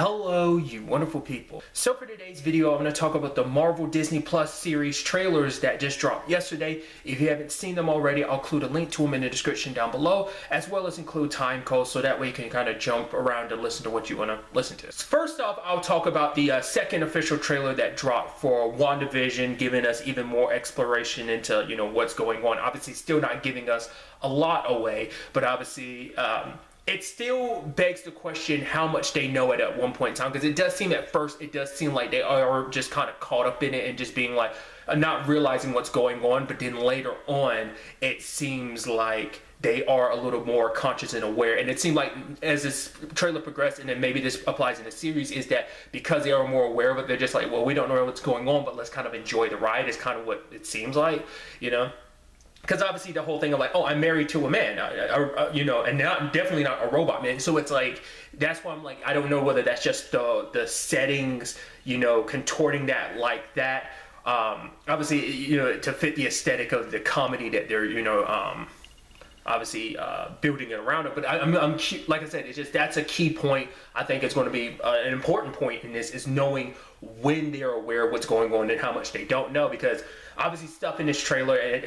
Hello, you wonderful people. So for today's video, I'm going to talk about the Marvel Disney Plus series trailers that just dropped yesterday. If you haven't seen them already, I'll include a link to them in the description down below, as well as include time codes, so that way you can kind of jump around and listen to what you want to listen to. First off, I'll talk about the second official trailer that dropped for WandaVision, giving us even more exploration into, what's going on. Obviously, still not giving us a lot away, but obviously, it still begs the question how much they know it at one point in time, because it does seem at first, it does seem like they are just kind of caught up in it and just being like, not realizing what's going on, but then later on, it seems like they are a little more conscious and aware. And it seemed like as this trailer progressed, and then maybe this applies in the series, is that because they are more aware of it, they're just like, well, we don't know what's going on, but let's kind of enjoy the ride, is kind of what it seems like, Because obviously the whole thing of like, oh, I'm married to a man, and not definitely not a robot man. So it's like, that's why I'm like, I don't know whether that's just the settings, contorting that like that. Obviously, to fit the aesthetic of the comedy that they're, obviously building it around it. But I'm like I said, it's just, that's a key point. I think it's going to be an important point in this, is knowing when they're aware of what's going on and how much they don't know, because obviously stuff in this trailer, it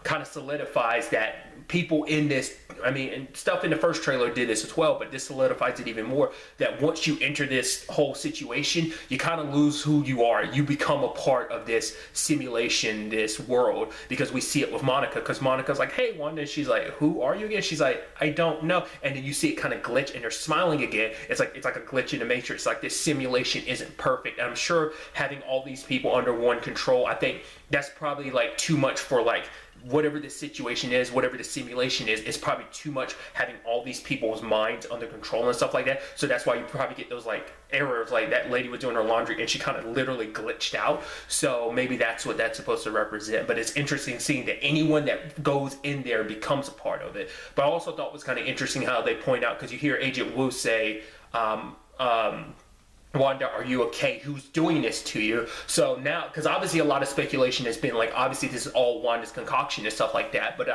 kind of solidifies that people in this, and stuff in the first trailer did this as well, but this solidifies it even more, that once you enter this whole situation, you kind of lose who you are. You become a part of this simulation, this world, because we see it with Monica, because Monica's like, hey, Wanda, and she's like, who are you again? She's like, I don't know. And then you see it kind of glitch, and they're smiling again. It's like a glitch in the matrix. Like, this simulation isn't perfect. And I'm sure having all these people under one control, I think that's probably like too much for like whatever the situation is, whatever the simulation is, it's probably too much having all these people's minds under control and stuff like that. So that's why you probably get those like errors, like that lady was doing her laundry and she kind of literally glitched out. So maybe that's what that's supposed to represent. But it's interesting seeing that anyone that goes in there becomes a part of it. But I also thought it was kind of interesting how they point out, because you hear Agent Wu say, Wanda, are you okay? Who's doing this to you? So now, because obviously a lot of speculation has been like, obviously this is all Wanda's concoction and stuff like that, but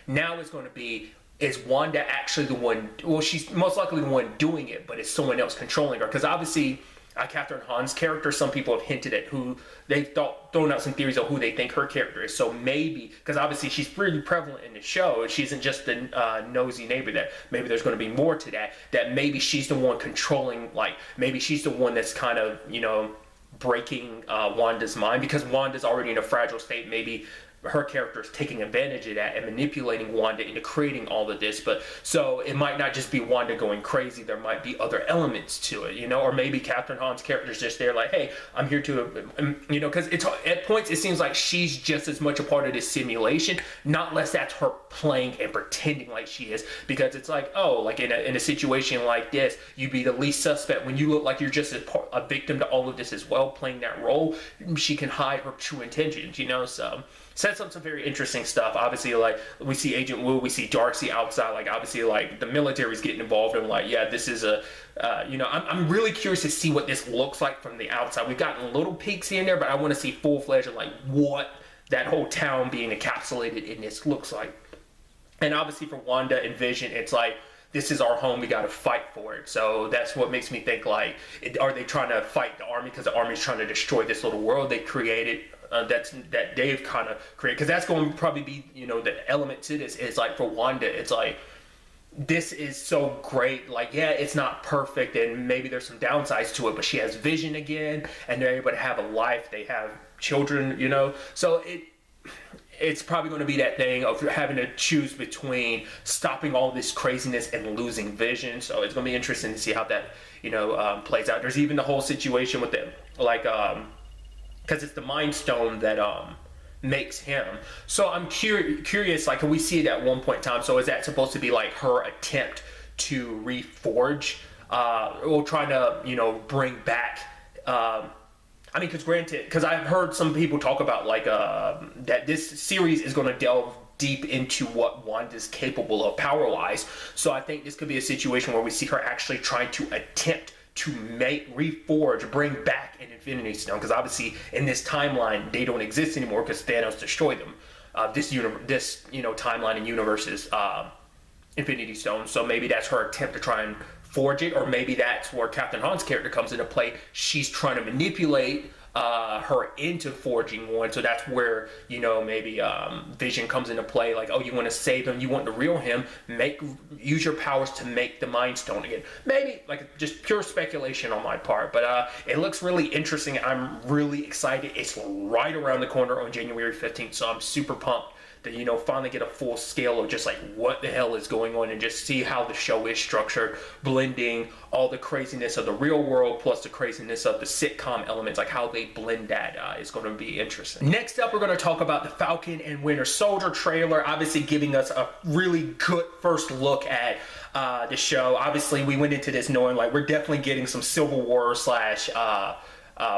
now it's going to be, is Wanda actually the one, well, she's most likely the one doing it, but it's someone else controlling her, because obviously Catherine Hahn's character, some people have hinted at who they thrown out some theories of who they think her character is. So maybe, because obviously she's pretty prevalent in the show, she isn't just the nosy neighbor, that maybe there's going to be more to that, that maybe she's the one controlling, like maybe she's the one that's kind of, breaking Wanda's mind, because Wanda's already in a fragile state. Maybe her character is taking advantage of that and manipulating Wanda into creating all of this. But so it might not just be Wanda going crazy, there might be other elements to it, or maybe Catherine Hahn's character is just there like, hey, I'm here to, because it's at points it seems like she's just as much a part of this simulation, not less that's her playing and pretending like she is, because it's like, oh, like in a situation like this, you'd be the least suspect when you look like you're just a victim to all of this as well, playing that role. She can hide her true intentions, so sets up some very interesting stuff. Obviously, like, we see Agent Wu, we see Darcy outside, like, obviously, like, the military's getting involved, and like, yeah, this is a, I'm really curious to see what this looks like from the outside. We've gotten little peeks in there, but I want to see full-fledged of, like, what that whole town being encapsulated in this looks like. And obviously, for Wanda and Vision, it's like, this is our home, we got to fight for it. So that's what makes me think, like, are they trying to fight the army because the army's trying to destroy this little world they created, that they've kind of created? Because that's going to probably be, the element to this is like, for Wanda, it's like, this is so great. Like, yeah, it's not perfect, and maybe there's some downsides to it, but she has Vision again, and they're able to have a life. They have children, So it's probably going to be that thing of having to choose between stopping all this craziness and losing Vision. So it's going to be interesting to see how that, plays out. There's even the whole situation with it, like, because it's the Mind Stone that makes him. So I'm curious, like, can we see it at one point in time? So is that supposed to be like her attempt to reforge, or trying to, bring back, because granted, because I've heard some people talk about like that this series is going to delve deep into what Wanda's capable of power-wise. So I think this could be a situation where we see her actually trying to attempt to reforge, bring back an Infinity Stone, because obviously in this timeline they don't exist anymore because Thanos destroyed them. This timeline and universe's Infinity Stone. So maybe that's her attempt to try and forge it, or maybe that's where Captain Han's character comes into play. She's trying to manipulate her into forging one, so that's where, you know, maybe Vision comes into play, like, oh, you want to save him, you want the real him, use your powers to make the Mind Stone again. Maybe, like, just pure speculation on my part, but it looks really interesting. I'm really excited. It's right around the corner on January 15th, so I'm super pumped to, you know, finally get a full scale of just like what the hell is going on, and just see how the show is structured, blending all the craziness of the real world plus the craziness of the sitcom elements, like how they blend that is going to be interesting. Next up, we're going to talk about the Falcon and Winter Soldier trailer, obviously giving us a really good first look at the show. Obviously, we went into this knowing like we're definitely getting some Civil War slash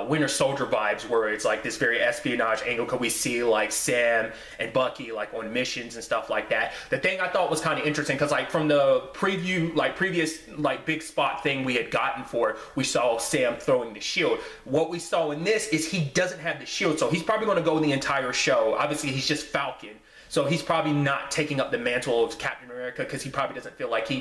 Winter Soldier vibes, where it's like this very espionage angle, because we see like Sam and Bucky like on missions and stuff like that. The thing I thought was kind of interesting, because like from the preview, like previous like big spot thing we had gotten for it, we saw Sam throwing the shield. What we saw in this is he doesn't have the shield, so he's probably going to go the entire show. Obviously, he's just Falcon, so he's probably not taking up the mantle of Captain America, because he probably doesn't feel like he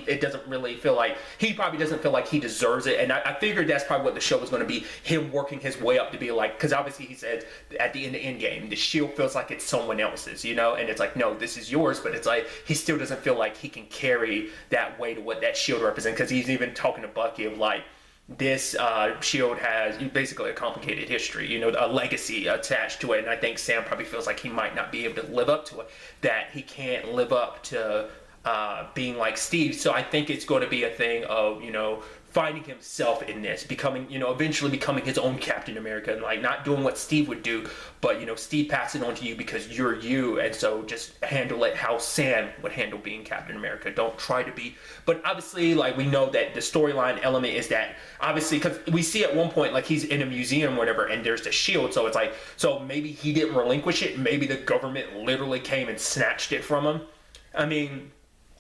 probably doesn't feel like he deserves it. And I figured that's probably what the show was going to be, him working his way up to be like, because obviously he said at the end of Endgame, the shield feels like it's someone else's, you know, and it's like, no, this is yours, but it's like he still doesn't feel like he can carry that weight of what that shield represents, because he's even talking to Bucky of like, this shield has basically a complicated history, you know, a legacy attached to it, and I think Sam probably feels like he might not be able to live up to it, that he can't live up to being like Steve. So I think it's going to be a thing of, you know, finding himself in this, becoming, you know, eventually becoming his own Captain America, and like not doing what Steve would do, but, you know, Steve passed it on to you because you're you, and so just handle it how Sam would handle being Captain America. Don't try to be. But obviously, like, we know that the storyline element is that, obviously, because we see at one point, like, he's in a museum or whatever, and there's the shield, so it's like, so maybe he didn't relinquish it, maybe the government literally came and snatched it from him. I mean,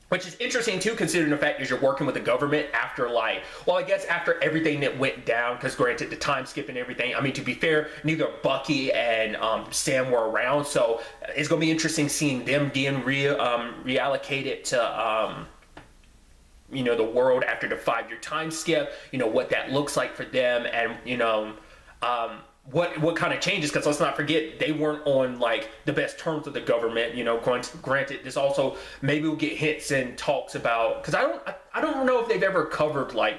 which is interesting too, considering the fact that you're working with the government after, like, well, I guess after everything that went down, because granted, the time skip and everything, I mean, to be fair, neither Bucky and Sam were around, so it's going to be interesting seeing them being reallocated to, you know, the world after the 5-year time skip, you know, what that looks like for them, and, you know, what kind of changes, because let's not forget, they weren't on like the best terms with the government, you know. Granted, this also maybe we'll get hints and talks about, because I don't know if they've ever covered like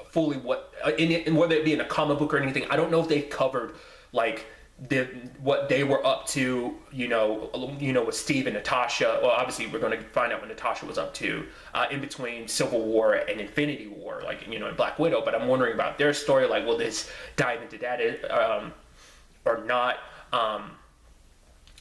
fully what in whether it be in a comic book or anything. I don't know if they've covered like what they were up to, you know, with Steve and Natasha. Well, obviously we're going to find out what Natasha was up to in between Civil War and Infinity War, like, you know, in Black Widow. But I'm wondering about their story, like, will this dive into that or not?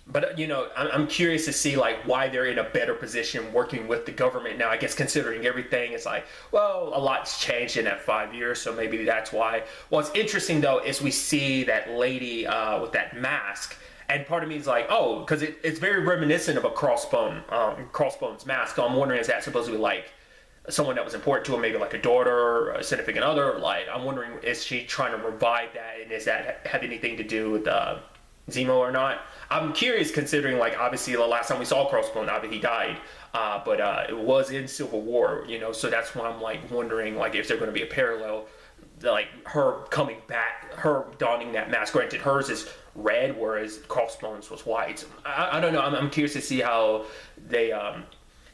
But, you know, I'm curious to see, like, why they're in a better position working with the government now. I guess considering everything, it's like, well, a lot's changed in that 5 years, so maybe that's why. What's interesting, though, is we see that lady with that mask, and part of me is like, oh, because it's very reminiscent of a Crossbones mask. So I'm wondering, is that supposed to be, like, someone that was important to her, maybe like a daughter or a significant other? Like, I'm wondering, is she trying to revive that, and does that have anything to do with Zemo or not? I'm curious, considering, like, obviously the last time we saw Crossbone, obviously he died, but it was in Civil War, you know, so that's why I'm like wondering, like, if there's going to be a parallel, like her coming back, her donning that mask. Granted, hers is red, whereas Crossbones was white. So I don't know. I'm curious to see how they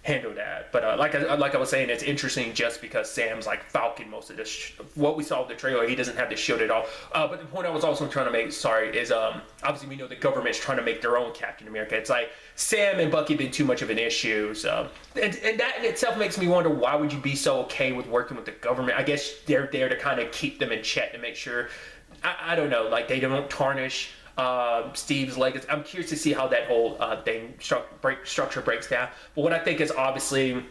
handle that. But like I was saying, it's interesting just because Sam's like Falcon most of this. What we saw in the trailer, he doesn't have the shield at all. But the point I was also trying to make, is obviously we know the government's trying to make their own Captain America. It's like Sam and Bucky have been too much of an issue. So and that in itself makes me wonder, why would you be so okay with working with the government? I guess they're there to kind of keep them in check, to make sure, I don't know, like they don't tarnish Steve's legacy. I'm curious to see how that whole structure breaks down. But what I think is obviously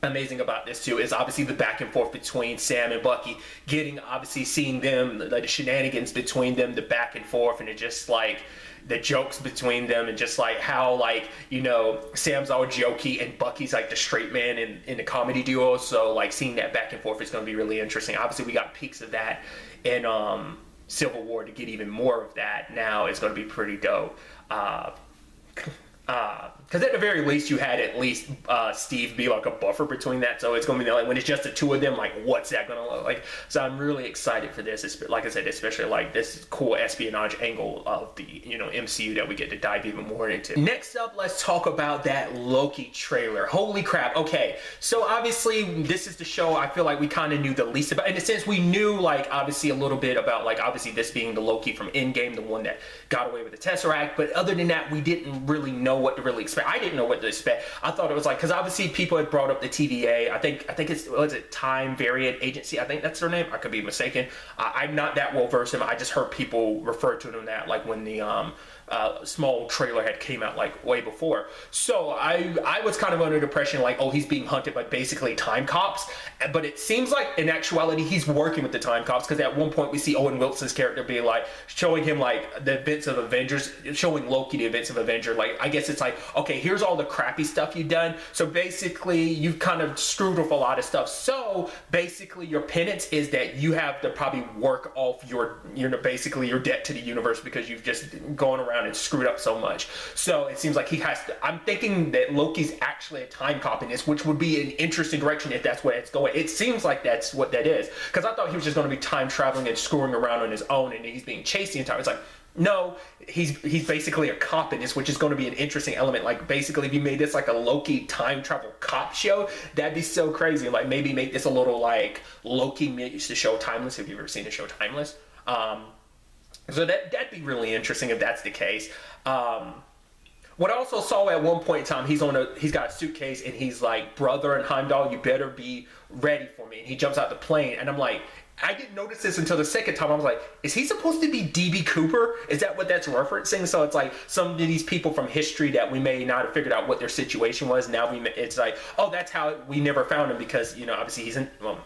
amazing about this too is obviously the back and forth between Sam and Bucky, seeing them, like the shenanigans between them, the back and forth, and it just like the jokes between them, and just like how, like, you know, Sam's all jokey and Bucky's like the straight man in the comedy duo. So like seeing that back and forth is going to be really interesting. Obviously we got peaks of that in Civil War. To get even more of that now is going to be pretty dope. because at the very least you had at least Steve be like a buffer between that, so it's going to be like when it's just the two of them, like what's that going to look like? So I'm really excited for this. It's, like I said, especially like this cool espionage angle of the MCU that we get to dive even more into. Next up, let's talk about that Loki trailer. Holy crap! Okay, so obviously this is the show I feel like we kind of knew the least about. In a sense, we knew like obviously a little bit about like obviously this being the Loki from Endgame, the one that got away with the Tesseract, but other than that, we didn't really know what to really expect. I didn't know what to expect. I thought it was like, because obviously people had brought up the TVA. I think it's, was it Time Variant Agency? I think that's their name. I could be mistaken. I'm not that well versed in them. I just heard people refer to them that like when the small trailer had came out like way before. So I was kind of under the impression like, oh, he's being hunted by basically time cops, but it seems like in actuality he's working with the time cops, because at one point we see Owen Wilson's character be like showing him like the events of Avengers, showing Loki the events of Avenger. Like I guess it's like, okay, here's all the crappy stuff you've done, so basically you've kind of screwed with a lot of stuff, so basically your penance is that you have to probably work off your basically your debt to the universe, because you've just gone around and screwed up so much. So it seems like he has to, I'm thinking that Loki's actually a time cop in this, which would be an interesting direction if that's where it's going. It seems like that's what that is, because I thought he was just going to be time traveling and screwing around on his own and he's being chased the entire. It's like, no, he's basically a cop in this, which is going to be an interesting element. Like basically if you made this like a Loki time travel cop show, that'd be so crazy. Like maybe make this a little like Loki meets the show Timeless. Have you ever seen the show Timeless? So that'd be really interesting if that's the case. What I also saw at one point in time, he's got a suitcase and he's like, brother and Heimdall, you better be ready for me. And he jumps out the plane and I'm like, I didn't notice this until the second time. I was like, is he supposed to be DB Cooper? Is that what that's referencing? So it's like some of these people from history that we may not have figured out what their situation was. Now it's like, oh, that's how we never found him, because, obviously he's in, well,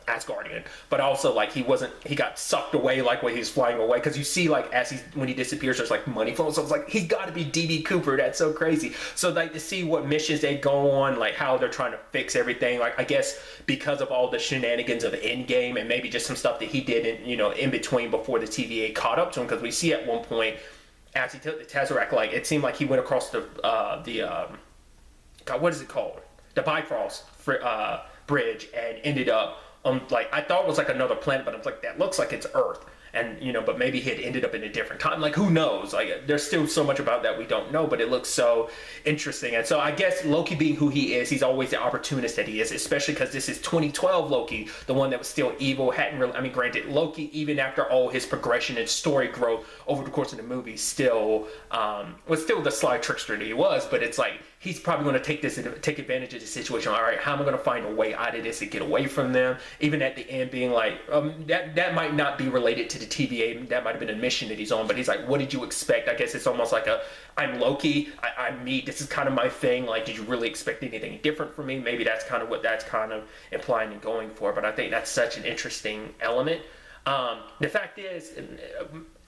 Asgardian, but also like he got sucked away like when he's flying away, because you see like when he disappears there's like money flowing, so it's like he's got to be DB Cooper. That's so crazy. So like to see what missions they go on, like how they're trying to fix everything, like I guess because of all the shenanigans of Endgame and maybe just some stuff that he did in between before the TVA caught up to him, because we see at one point as he took the Tesseract, like it seemed like he went across the God, what is it called, the Bifrost bridge, and ended up like I thought it was like another planet, but I was like, that looks like it's Earth, and but maybe he had ended up in a different time. Like who knows? Like there's still so much about that we don't know, but it looks so interesting. And so I guess Loki being who he is, he's always the opportunist that he is, especially because this is 2012 Loki, the one that was still evil, hadn't really. I mean, granted, Loki even after all his progression and story growth over the course of the movie, still was still the sly trickster that he was. But it's like he's probably going to take advantage of the situation. All right, how am I going to find a way out of this and get away from them? Even at the end, being like, that might not be related to the TVA. That might have been a mission that he's on. But he's like, what did you expect? I guess it's almost like I'm Loki. I'm me. This is kind of my thing. Like, did you really expect anything different from me? Maybe that's kind of what that's kind of implying and going for. But I think that's such an interesting element. The fact is,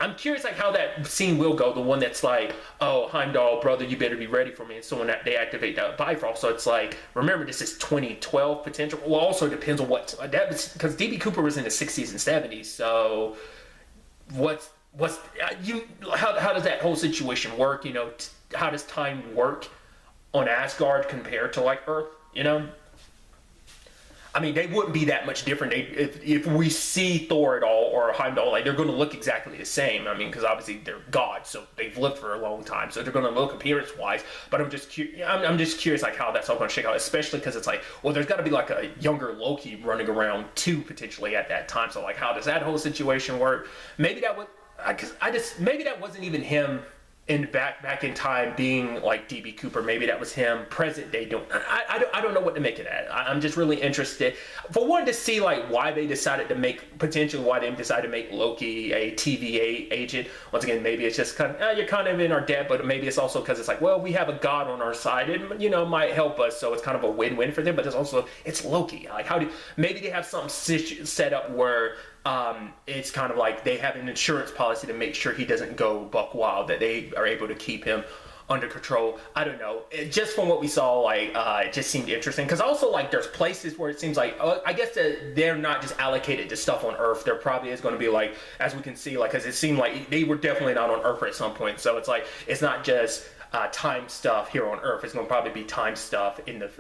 I'm curious like how that scene will go. The one that's like, oh, Heimdall, brother, you better be ready for me. And so when they activate that Bifrost, so it's like, remember, this is 2012 potential. Well, also depends on what that was, because DB Cooper was in the 60s and 70s. So how does that whole situation work? How does time work on Asgard compared to like Earth? I mean, they wouldn't be that much different. If we see Thor at all or Heimdall, like they're going to look exactly the same. I mean, because obviously they're gods, so they've lived for a long time, so they're going to look appearance-wise. But I'm just curious, like how that's all going to shake out, especially because it's like, well, there's got to be like a younger Loki running around too potentially at that time. So like, how does that whole situation work? Maybe that maybe that wasn't even him. Back in time being like DB Cooper, maybe that was him present day doing. I don't know what to make of that. I'm just really interested for one to see like why they decided to make Loki a TVA agent. Once again, maybe it's just kind of you're kind of in our debt, but maybe it's also because it's like, well, we have a god on our side, and might help us, so it's kind of a win-win for them. But it's Loki. Like maybe they have something set up where it's kind of like they have an insurance policy to make sure he doesn't go buck wild, that they are able to keep him under control. I don't know. Just from what we saw, like it just seemed interesting. Because also, like, there's places where it seems like I guess that they're not just allocated to stuff on Earth. There probably is going to be like, as we can see, like, because it seemed like they were definitely not on Earth at some point. So it's like it's not just time stuff here on Earth. It's going to probably be time stuff in the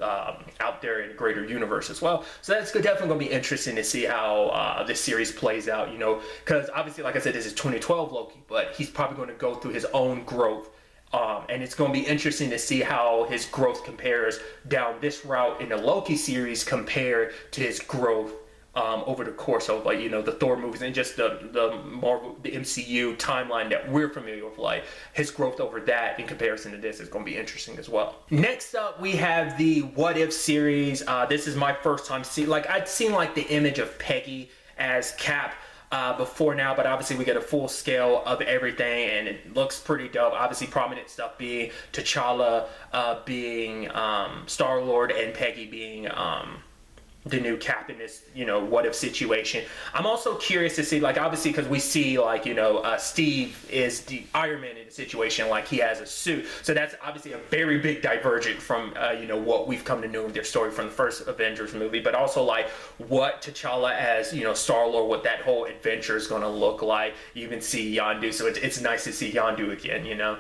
out there in the greater universe as well. So that's definitely going to be interesting to see how this series plays out. You know, because obviously, like I said, this is 2012 Loki, but he's probably going to go through his own growth. And it's going to be interesting to see how his growth compares down this route in the Loki series compared to his growth over the course of, like, you know, the Thor movies and just the Marvel, the MCU timeline that we're familiar with. Like, his growth over that in comparison to this is going to be interesting as well. Next up, we have the What If series. This is my first time seeing, like, I'd seen like the image of Peggy as Cap before now, but obviously we get a full scale of everything and it looks pretty dope. Obviously prominent stuff being T'Challa being Star-Lord and Peggy being the new Cap in this, you know, what if situation. I'm also curious to see, like, obviously, because we see, like, you know, Steve is the Iron Man in the situation, like, he has a suit. So that's obviously a very big divergent from, you know, what we've come to know of their story from the first Avengers movie, but also, like, what T'Challa as, you know, Star-Lord, what that whole adventure is going to look like. You even see Yondu, so it's nice to see Yondu again, you know.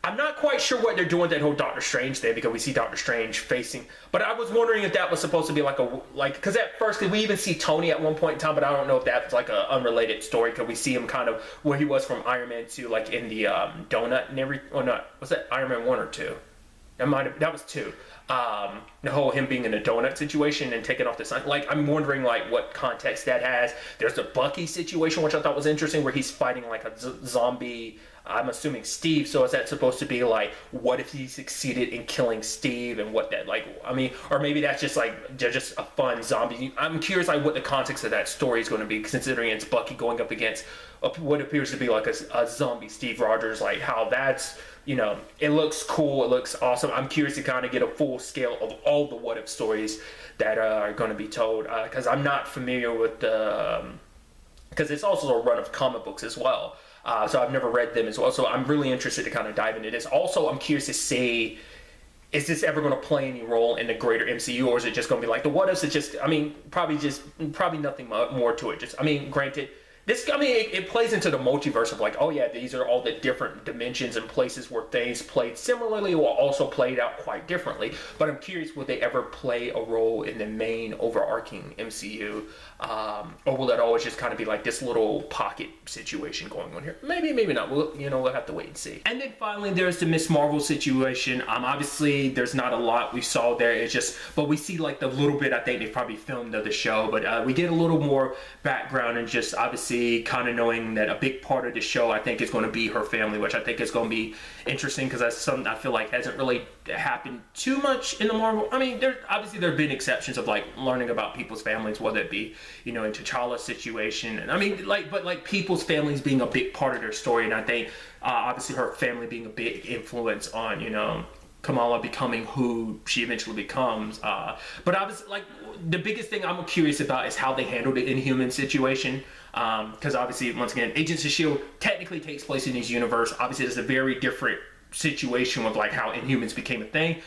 I'm not quite sure what they're doing with that whole Doctor Strange thing, because we see Doctor Strange facing, but I was wondering if that was supposed to be like because at first we even see Tony at one point in time, but I don't know if that's like an unrelated story, because we see him kind of where he was from Iron Man 2, like in the donut and every, or not, was that Iron Man 1 or 2? That was 2. The whole him being in a donut situation and taking off the sun. Like, I'm wondering, like, what context that has. There's the Bucky situation, which I thought was interesting, where he's fighting like a zombie, I'm assuming Steve. So is that supposed to be like, what if he succeeded in killing Steve, and what that, like, I mean, or maybe that's just like, they're just a fun zombie. I'm curious, like, what the context of that story is going to be, considering it's Bucky going up against what appears to be like a zombie Steve Rogers, like how that's, you know, it looks cool, it looks awesome. I'm curious to kind of get a full scale of all the what if stories that are going to be told, because I'm not familiar with the, because it's also a run of comic books as well. So I've never read them as well. So I'm really interested to kind of dive into this. Also, I'm curious to see, is this ever going to play any role in the greater MCU, or is it just going to be like the what ifs? It's just, I mean, probably nothing more to it. Just, I mean, granted, this, I mean, it plays into the multiverse of like, oh yeah, these are all the different dimensions and places where things played similarly or also played out quite differently. But I'm curious, will they ever play a role in the main overarching MCU? Or will that always just kind of be like this little pocket situation going on here? Maybe, maybe not. We'll have to wait and see. And then finally, there's the Miss Marvel situation. Obviously, there's not a lot we saw there. It's just, but we see like the little bit I think they probably filmed of the show. But we get a little more background and just obviously kind of knowing that a big part of the show I think is going to be her family, which I think is going to be interesting, because that's something I feel like hasn't really happened too much in the Marvel. I mean, there have been exceptions of like learning about people's families, whether it be, you know, in T'Challa's situation, and I mean, like, but like people's families being a big part of their story, and I think obviously her family being a big influence on, you know, Kamala becoming who she eventually becomes. But obviously, like, the biggest thing I'm curious about is how they handled the Inhuman situation. Because obviously, once again, Agents of S.H.I.E.L.D. technically takes place in this universe. Obviously, it's a very different situation with like how Inhumans became a thing.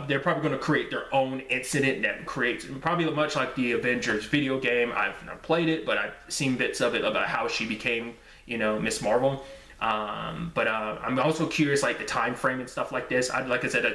They're probably going to create their own incident that creates, probably much like the Avengers video game. I've not played it, but I've seen bits of it about how she became, you know, Miss Marvel. But I'm also curious, like the time frame and stuff like this. Like I said,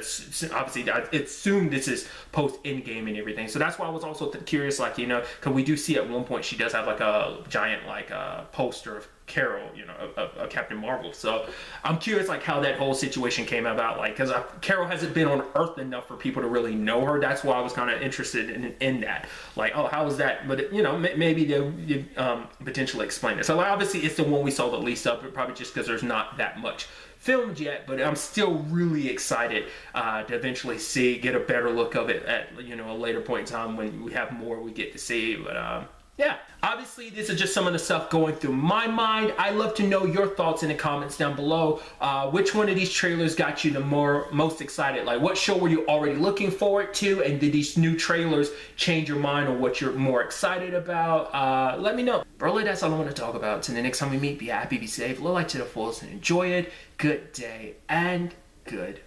obviously I assume this is post Endgame and everything, so that's why I was also curious, like, you know, because we do see at one point she does have like a giant like poster of Carol, you know, of Captain Marvel. So I'm curious, like, how that whole situation came about, like, because Carol hasn't been on Earth enough for people to really know her. That's why I was kind of interested in that, like, oh, how is that? But you know, maybe they potentially explain it. So like, obviously it's the one we saw the least of, but probably just because there's not that much filmed yet. But I'm still really excited to eventually get a better look of it at, you know, a later point in time when we have more we get to see. But yeah, obviously this is just some of the stuff going through my mind. I'd love to know your thoughts in the comments down below. Which one of these trailers got you the most excited? Like, what show were you already looking forward to, and did these new trailers change your mind on what you're more excited about? Let me know. But really, that's all I want to talk about. Till the next time we meet, be happy, be safe, live life to the fullest, and enjoy it. Good day and good